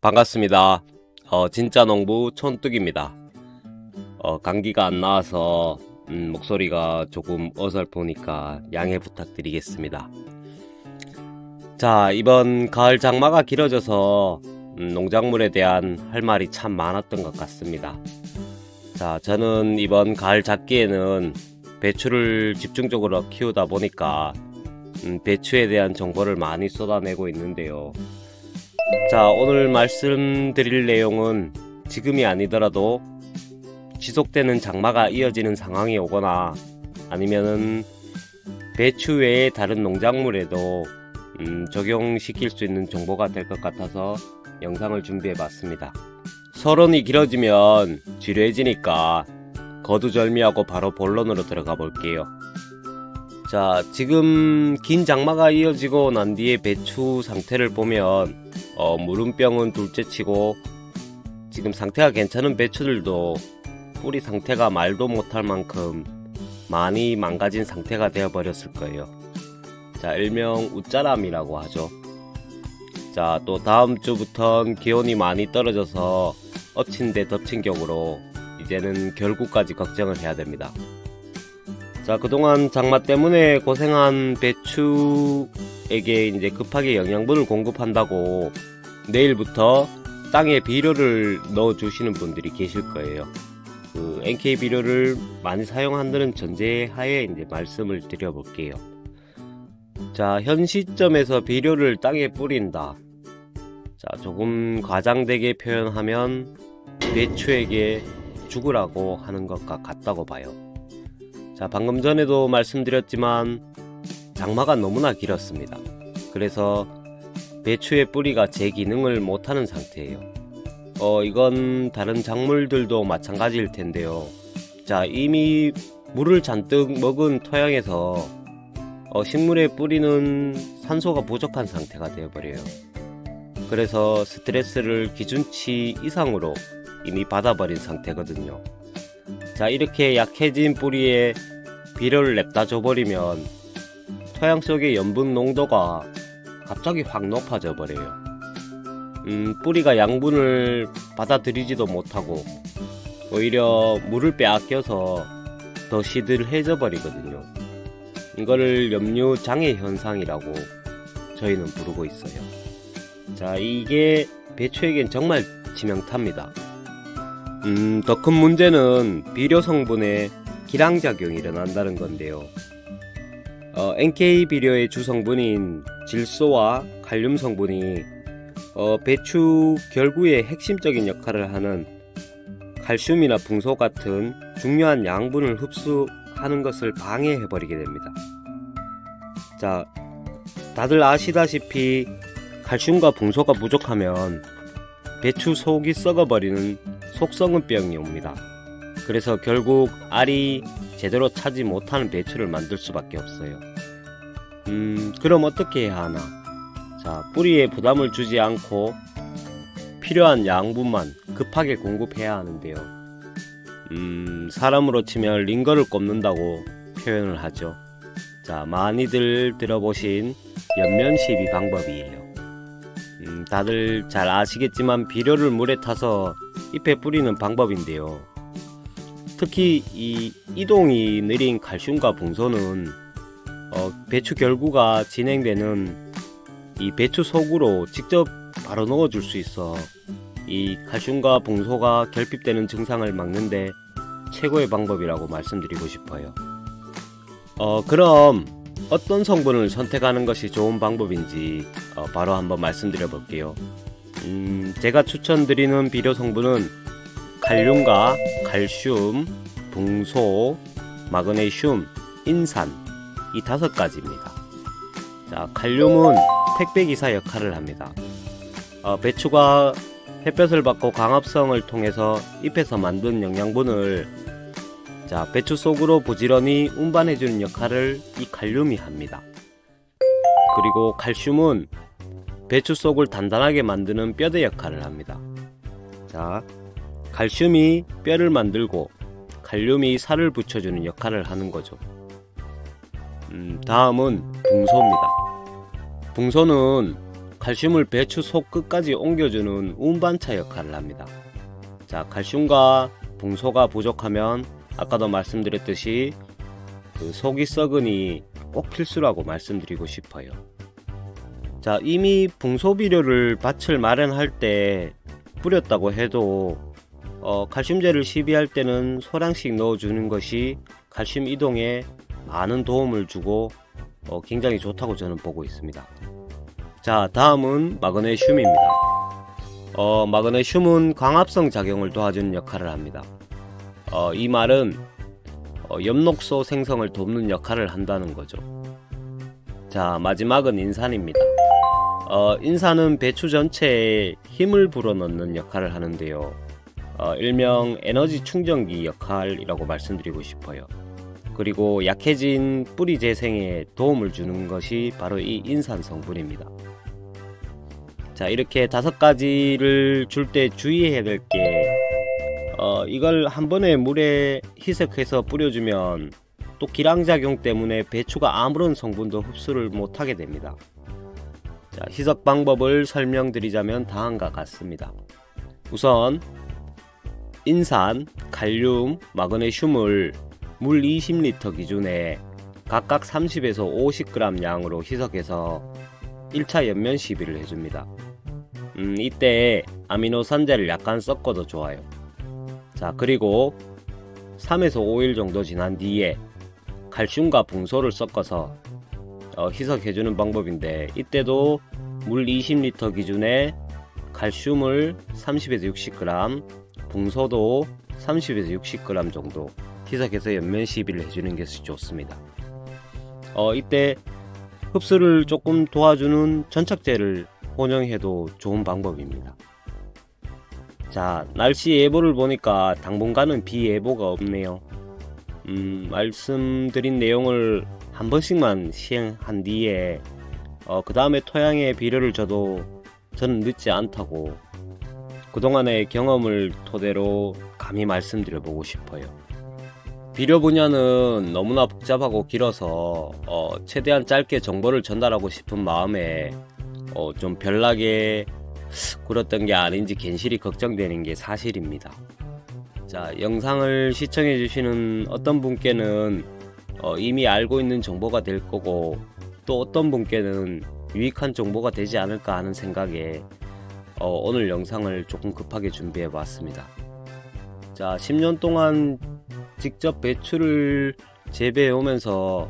반갑습니다. 진짜 농부 촌뚝입니다. 감기가 안 나와서 목소리가 조금 어설프니까 양해 부탁드리겠습니다. 자, 이번 가을 장마가 길어져서 농작물에 대한 할 말이 참 많았던 것 같습니다. 자, 저는 이번 가을 작기에는 배추를 집중적으로 키우다 보니까 배추에 대한 정보를 많이 쏟아내고 있는데요. 자, 오늘 말씀드릴 내용은 지금이 아니더라도 지속되는 장마가 이어지는 상황이 오거나 아니면은 배추 외에 다른 농작물에도 적용시킬 수 있는 정보가 될 것 같아서 영상을 준비해 봤습니다. 서론이 길어지면 지루해지니까 거두절미하고 바로 본론으로 들어가 볼게요. 자, 지금 긴 장마가 이어지고 난 뒤에 배추 상태를 보면 무름병은 둘째치고 지금 상태가 괜찮은 배추들도 뿌리 상태가 말도 못할 만큼 많이 망가진 상태가 되어 버렸을 거예요. 자, 일명 웃자람이라고 하죠. 자, 또 다음 주부턴 기온이 많이 떨어져서 엎친 데 덮친 격으로 이제는 결국까지 걱정을 해야 됩니다. 자, 그동안 장마 때문에 고생한 배추에게 이제 급하게 영양분을 공급한다고 내일부터 땅에 비료를 넣어 주시는 분들이 계실 거예요. 그 NK 비료를 많이 사용한다는 전제하에 이제 말씀을 드려볼게요. 자, 현 시점에서 비료를 땅에 뿌린다. 자, 조금 과장되게 표현하면 배추에게 죽으라고 하는 것과 같다고 봐요. 자, 방금 전에도 말씀드렸지만 장마가 너무나 길었습니다. 그래서 배추의 뿌리가 제 기능을 못하는 상태예요. 이건 다른 작물들도 마찬가지일 텐데요. 자, 이미 물을 잔뜩 먹은 토양에서 식물의 뿌리는 산소가 부족한 상태가 되어버려요. 그래서 스트레스를 기준치 이상으로 이미 받아버린 상태거든요. 자, 이렇게 약해진 뿌리에 비료를 냅다 줘버리면 토양 속의 염분 농도가 갑자기 확 높아져 버려요. 뿌리가 양분을 받아들이지도 못하고 오히려 물을 빼앗겨서 더 시들해져 버리거든요. 이거를 염류장애 현상이라고 저희는 부르고 있어요. 자, 이게 배추에겐 정말 치명타입니다. 더 큰 문제는 비료 성분에 기량작용이 일어난다는 건데요. NK 비료의 주성분인 질소와 칼륨 성분이 배추 결구의 핵심적인 역할을 하는 칼슘이나 붕소 같은 중요한 양분을 흡수하는 것을 방해해버리게 됩니다. 자, 다들 아시다시피 칼슘과 붕소가 부족하면 배추 속이 썩어버리는 속썩은병이 옵니다. 그래서 결국 알이 제대로 차지 못하는 배추를 만들 수밖에 없어요. 그럼 어떻게 해야 하나? 자, 뿌리에 부담을 주지 않고 필요한 양분만 급하게 공급해야 하는데요. 사람으로 치면 링거를 꼽는다고 표현을 하죠. 자, 많이들 들어보신 연면시비 방법이에요. 다들 잘 아시겠지만 비료를 물에 타서 잎에 뿌리는 방법인데요. 특히 이 이동이 느린 칼슘과 붕소는 배추 결구가 진행되는 이 배추 속으로 직접 바로 넣어줄 수 있어 이 칼슘과 붕소가 결핍되는 증상을 막는데 최고의 방법이라고 말씀드리고 싶어요. 그럼 어떤 성분을 선택하는 것이 좋은 방법인지 바로 한번 말씀드려 볼게요. 제가 추천드리는 비료 성분은 칼륨과 칼슘, 붕소, 마그네슘, 인산 이 5가지입니다. 자, 칼륨은 택배기사 역할을 합니다. 배추가 햇볕을 받고 광합성을 통해서 잎에서 만든 영양분을 자, 배추 속으로 부지런히 운반해주는 역할을 이 칼륨이 합니다. 그리고 칼슘은 배추 속을 단단하게 만드는 뼈대 역할을 합니다. 자, 칼슘이 뼈를 만들고 칼륨이 살을 붙여주는 역할을 하는 거죠. 다음은 붕소입니다. 붕소는 칼슘을 배추 속 끝까지 옮겨주는 운반차 역할을 합니다. 자, 칼슘과 붕소가 부족하면 아까도 말씀드렸듯이 그 속이 썩으니 꼭 필수라고 말씀드리고 싶어요. 자, 이미 붕소 비료를 밭을 마련할 때 뿌렸다고 해도 칼슘제를 시비할 때는 소량씩 넣어주는 것이 칼슘 이동에 많은 도움을 주고 굉장히 좋다고 저는 보고 있습니다. 자, 다음은 마그네슘입니다. 마그네슘은 광합성 작용을 도와주는 역할을 합니다. 이 말은 엽록소 생성을 돕는 역할을 한다는 거죠. 자, 마지막은 인산입니다. 인산은 배추 전체에 힘을 불어넣는 역할을 하는데요. 일명 에너지 충전기 역할이라고 말씀드리고 싶어요. 그리고 약해진 뿌리 재생에 도움을 주는 것이 바로 이 인산 성분입니다. 자, 이렇게 5가지를 줄 때 주의해야 될 게 이걸 한 번에 물에 희석해서 뿌려주면 또 기량작용 때문에 배추가 아무런 성분도 흡수를 못하게 됩니다. 자, 희석 방법을 설명드리자면 다음과 같습니다. 우선 인산, 칼륨, 마그네슘을 물 20리터 기준에 각각 30에서 50g 양으로 희석해서 1차 연면 시비를 해줍니다. 이때 아미노산제를 약간 섞어도 좋아요. 자, 그리고 3에서 5일 정도 지난 뒤에 칼슘과 붕소를 섞어서 희석해주는 방법인데, 이때도 물 20리터 기준에 칼슘을 30에서 60g, 붕소도 30에서 60g 정도 희석해서 연면 시비를 해주는 것이 좋습니다. 이때 흡수를 조금 도와주는 전착제를 혼용해도 좋은 방법입니다. 자, 날씨 예보를 보니까 당분간은 비 예보가 없네요. 말씀드린 내용을 한 번씩만 시행한 뒤에 그 다음에 토양에 비료를 줘도 저는 늦지 않다고 그동안의 경험을 토대로 감히 말씀드려 보고 싶어요. 비료 분야는 너무나 복잡하고 길어서 최대한 짧게 정보를 전달하고 싶은 마음에 좀 별나게 굴었던 게 아닌지 괜시리 걱정되는 게 사실입니다. 자, 영상을 시청해 주시는 어떤 분께는 이미 알고 있는 정보가 될 거고, 또 어떤 분께는 유익한 정보가 되지 않을까 하는 생각에 오늘 영상을 조금 급하게 준비해 봤습니다. 자, 10년 동안 직접 배추를 재배해 오면서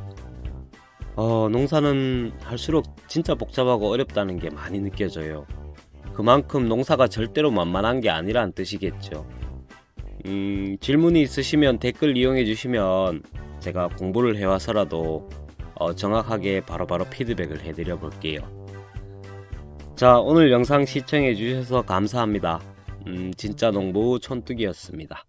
농사는 할수록 진짜 복잡하고 어렵다는 게 많이 느껴져요. 그만큼 농사가 절대로 만만한 게 아니란 뜻이겠죠. 질문이 있으시면 댓글 이용해 주시면 제가 공부를 해와서라도 정확하게 바로바로 피드백을 해드려 볼게요. 자, 오늘 영상 시청해 주셔서 감사합니다. 진짜 농부 촌뚝이었습니다.